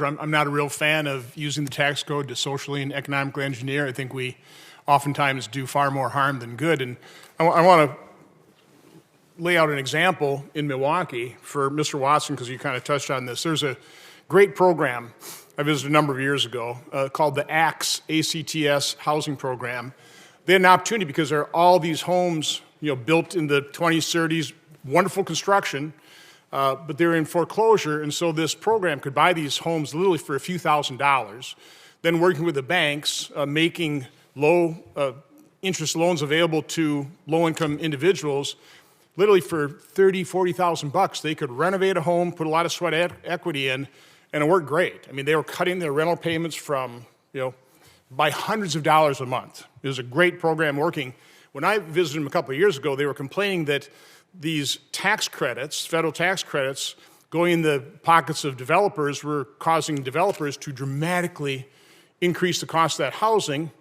I'm not a real fan of using the tax code to socially and economically engineer. I think we oftentimes do far more harm than good. And I want to lay out an example in Milwaukee for Mr. Watson, because you kind of touched on this. There's a great program I visited a number of years ago called the ACTS, A-C-T-S housing program. They had an opportunity because there are all these homes, built in the 20s, 30s, wonderful construction, but they're in foreclosure, and so this program could buy these homes literally for a few $1,000s, then working with the banks, making low interest loans available to low-income individuals. Literally for $30,000, $40,000, they could renovate a home, put a lot of sweat equity in, and it worked great. I mean, they were cutting their rental payments from, by hundreds of dollars a month. It was a great program working. When I visited them a couple of years ago, they were complaining that these tax credits, federal tax credits, going in the pockets of developers were causing developers to dramatically increase the cost of that housing,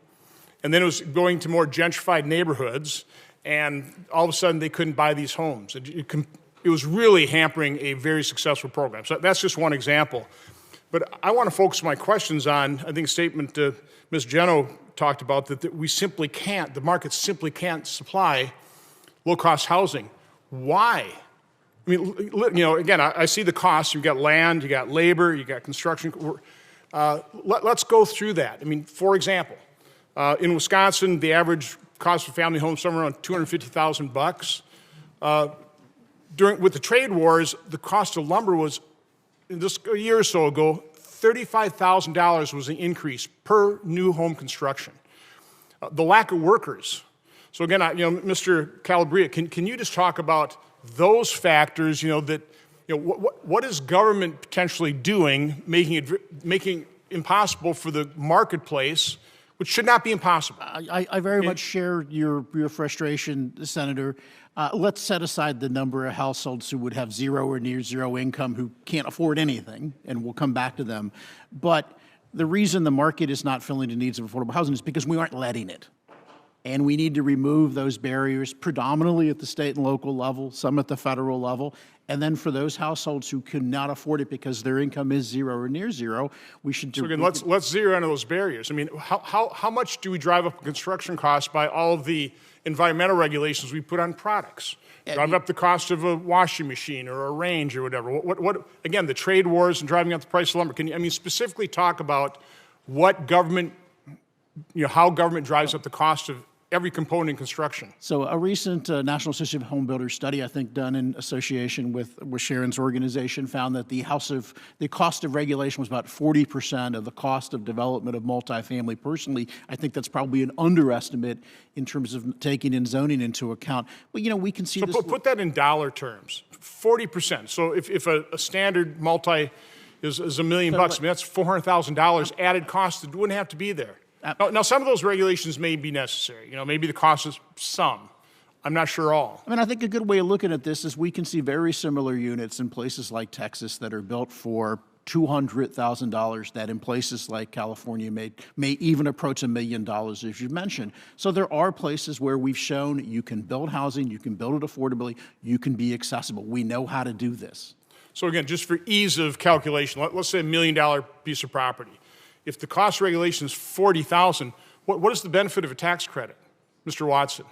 and then it was going to more gentrified neighborhoods, and all of a sudden they couldn't buy these homes. It was really hampering a very successful program. So that's just one example. But I want to focus my questions on, I think, a statement Ms. Geno talked about, that we simply can't, the market simply can't supply low-cost housing. Why? I mean, again, I see the costs. You've got land, you got labor, you got construction. Let's go through that. I mean, for example, in Wisconsin, the average cost of a family home is somewhere around $250,000. With the trade wars, the cost of lumber was, just a year or so ago, $35,000 was an increase per new home construction. The lack of workers. So again, Mr. Calabria, can you just talk about those factors? What is government potentially doing, making impossible for the marketplace, which should not be impossible? I very much share your frustration, Senator. Let's set aside the number of households who would have zero or near zero income who can't afford anything, and we'll come back to them. But the reason the market is not filling the needs of affordable housing is because we aren't letting it. And we need to remove those barriers, predominantly at the state and local level, some at the federal level. And then for those households who cannot afford it because their income is zero or near zero, we should do. So again, let's zero into those barriers. I mean, how much do we drive up construction costs by all of the environmental regulations we put on products? Drive up the cost of a washing machine or a range or whatever. What again, the trade wars and driving up the price of lumber. Can you, specifically talk about what government, how government drives up the cost of every component in construction? So a recent National Association of Home Builders study, I think done in association with Sharon's organization, found that the cost of regulation was about 40% of the cost of development of multifamily. Personally, I think that's probably an underestimate in terms of taking in zoning into account. But we can see so this. Put that in dollar terms, 40%. So if a standard multi is $1 million bucks, I mean, that's $400,000 added cost that wouldn't have to be there. Now, some of those regulations may be necessary. Maybe the cost is some. I'm not sure all. I think a good way of looking at this is we can see very similar units in places like Texas that are built for $200,000 that in places like California may even approach $1 million, as you mentioned. So there are places where we've shown you can build housing, you can build it affordably, you can be accessible. We know how to do this. So again, just for ease of calculation, let's say $1 million piece of property. If the cost regulation is $40,000, what is the benefit of a tax credit, Mr. Watson?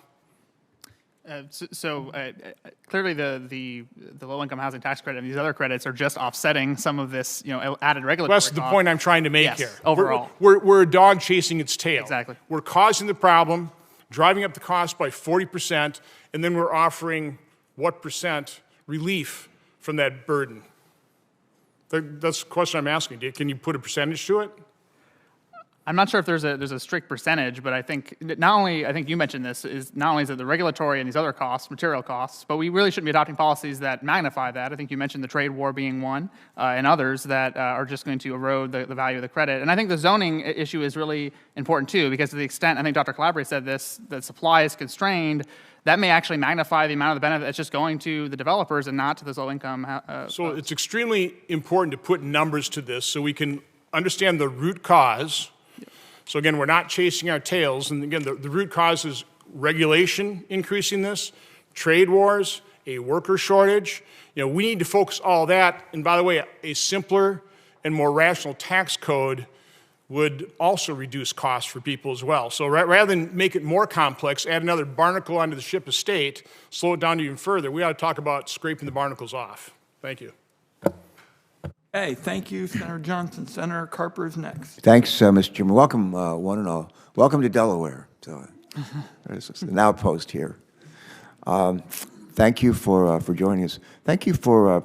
Clearly, the low-income housing tax credit and these other credits are just offsetting some of this, added regulatory. Well, that's the point I'm trying to make here. Overall, we're a dog chasing its tail. Exactly. We're causing the problem, driving up the cost by 40%, and then we're offering what percent relief from that burden? That's the question I'm asking. Can you put a percentage to it? I'm not sure if there's a strict percentage, but I think I think you mentioned this, is not only is it the regulatory and these other costs, material costs, but we really shouldn't be adopting policies that magnify that. I think you mentioned the trade war being one, and others that are just going to erode the value of the credit. And I think the zoning issue is really important too, because to the extent, I think Dr. Calabria said this, that supply is constrained, that may actually magnify the amount of the benefit that's just going to the developers and not to those low-income So it's extremely important to put numbers to this so we can understand the root cause. So again, we're not chasing our tails. And again, the root cause is regulation increasing this, trade wars, a worker shortage. We need to focus all that. And by the way, a simpler and more rational tax code would also reduce costs for people as well. So rather than make it more complex, add another barnacle onto the ship of state, slow it down even further, we ought to talk about scraping the barnacles off. Thank you. Hey, thank you, Senator Johnson. Senator Carper is next. Thanks, Mr. Chairman. Welcome, one and all. Welcome to Delaware. So, there's an outpost here. Thank you for joining us. Thank you for